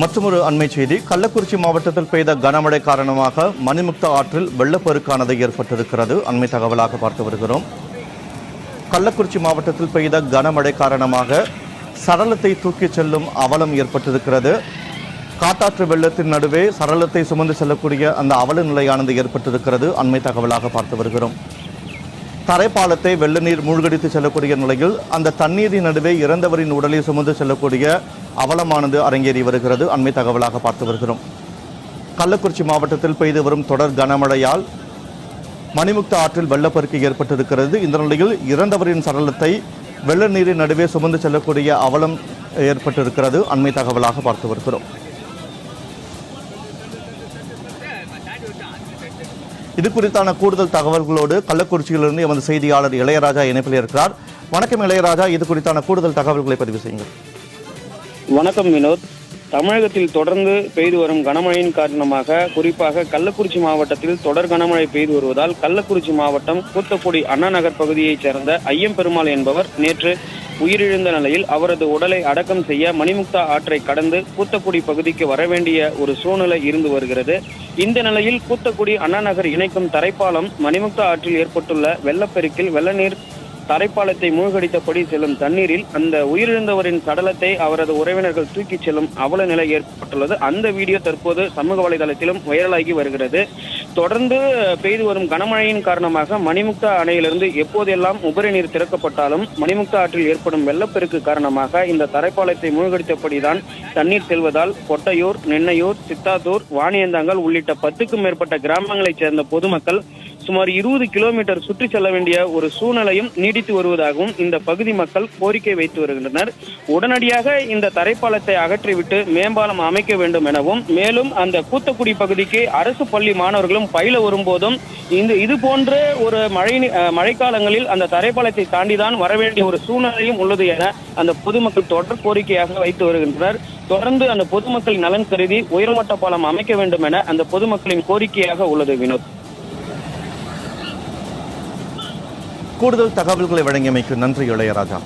மற்றொரு அண்மை செய்தி, கள்ளக்குறிச்சி மாவட்டத்தில் பெய்த கனமழை காரணமாக மணிமுக்தா ஆற்றில் வெள்ளப்பெருக்கானது ஏற்பட்டிருக்கிறது. அண்மை தகவலாக பார்த்து வருகிறோம். கள்ளக்குறிச்சி மாவட்டத்தில் பெய்த கனமழை காரணமாக சடலத்தை தூக்கிச் செல்லும் அவலம் ஏற்பட்டிருக்கிறது. காட்டாற்று வெள்ளத்தின் நடுவே சடலத்தை சுமந்து செல்லக்கூடிய அந்த அவல நிலையானது ஏற்பட்டிருக்கிறது. அண்மை தகவலாக பார்த்து வருகிறோம். தரைப்பாலத்தை வெள்ள நீர் மூழ்கடித்து செல்லக்கூடிய நிலையில் அந்த தண்ணீரின் நடுவே இறந்தவரின் உடலை சுமந்து செல்லக்கூடிய அவலமானது அரங்கேறி வருகிறது. அண்மை தகவலாக பார்த்து வருகிறோம். கள்ளக்குறிச்சி மாவட்டத்தில் பெய்து வரும் தொடர் கனமழையால் மணிமுக்தா ஆற்றில் வெள்ளப்பெருக்கு ஏற்பட்டிருக்கிறது. இந்த நிலையில் இறந்தவரின் சடலத்தை வெள்ள நீரின் நடுவே சுமந்து செல்லக்கூடிய அவலம் ஏற்பட்டிருக்கிறது. அண்மை தகவலாக பார்த்து வருகிறோம். இது குறித்தான கூடுதல் தகவல்களோடு கள்ளக்குறிச்சியிலிருந்து எமது செய்தியாளர் இளையராஜா இணைப்பில் இருக்கிறார். வணக்கம் இளையராஜா, இது குறித்தான கூடுதல் தகவல்களை பதிவு செய்யுங்கள். வணக்கம் வினோத். தமிழகத்தில் தொடர்ந்து பெய்து வரும் கனமழையின் காரணமாக குறிப்பாக கள்ளக்குறிச்சி மாவட்டத்தில் தொடர் கனமழை பெய்து வருவதால் கள்ளக்குறிச்சி மாவட்டம் கூத்தக்குடி அண்ணா நகர் பகுதியைச் சேர்ந்த ஐயம்பெருமாள் என்பவர் நேற்று உயிரிழந்த நிலையில் அவரது உடலை அடக்கம் செய்ய மணிமுக்தா ஆற்றை கடந்து கூத்தக்குடி பகுதிக்கு வரவேண்டிய ஒரு சூழ்நிலை இருந்து வருகிறது. இந்த நிலையில் கூத்தக்குடி அண்ணா நகர் இணைக்கும் தரைப்பாலம் மணிமுக்தா ஆற்றில் ஏற்பட்டுள்ள வெள்ளப்பெருக்கில் வெள்ள நீர் தரைப்பாலத்தை மூழ்கடித்தபடி செல்லும் தண்ணீரில் அந்த உயிரிழந்தவரின் சடலத்தை அவரது உறவினர்கள் தூக்கிச் செல்லும் அவல நிலை ஏற்பட்டுள்ளது. அந்த வீடியோ தற்போது சமூக வலைதளத்திலும் வைரலாகி வருகிறது. தொடர்ந்து பெய்து வரும் கனமழையின் காரணமாக மணிமுக்தா அணையிலிருந்து எப்போதெல்லாம் உபரி நீர் திறக்கப்பட்டாலும் மணிமுக்தா ஆற்றில் ஏற்படும் வெள்ளப்பெருக்கு காரணமாக இந்த தரைப்பாலத்தை மூழ்கடித்தபடிதான் தண்ணீர் செல்வதால் கொட்டையூர், நென்னையூர், சித்தாத்தூர், வாணியந்தாங்கல் உள்ளிட்ட 10க்கும் மேற்பட்ட கிராமங்களைச் சேர்ந்த பொதுமக்கள் சுமார் 20 கிலோமீட்டர் சுற்றி செல்ல வேண்டிய ஒரு சூழ்நிலையும் நீடித்து வருவதாகவும் இந்த பகுதி மக்கள் கோரிக்கை வைத்து வருகின்றனர். உடனடியாக இந்த தரைப்பாலத்தை அகற்றிவிட்டு மேம்பாலம் அமைக்க வேண்டும் எனவும், மேலும் அந்த கூத்தக்குடி பகுதிக்கு அரசு பள்ளி மாணவர்களும் பயில வரும்போதும் இது போன்ற ஒரு மழைக்காலங்களில் அந்த தரைப்பாலத்தை தாண்டிதான் வரவேண்டிய ஒரு சூழ்நிலையும் உள்ளது என அந்த பொதுமக்கள் தொடர் கோரிக்கையாக வைத்து வருகின்றனர். தொடர்ந்து அந்த பொதுமக்களின் நலன் கருதி உயர்மட்ட பாலம் அமைக்க வேண்டும் என அந்த பொதுமக்களின் கோரிக்கையாக உள்ளது. வினோத், கூடுதல் தகவல்களை வழங்கியமைக்கு நன்றி இளையராஜா.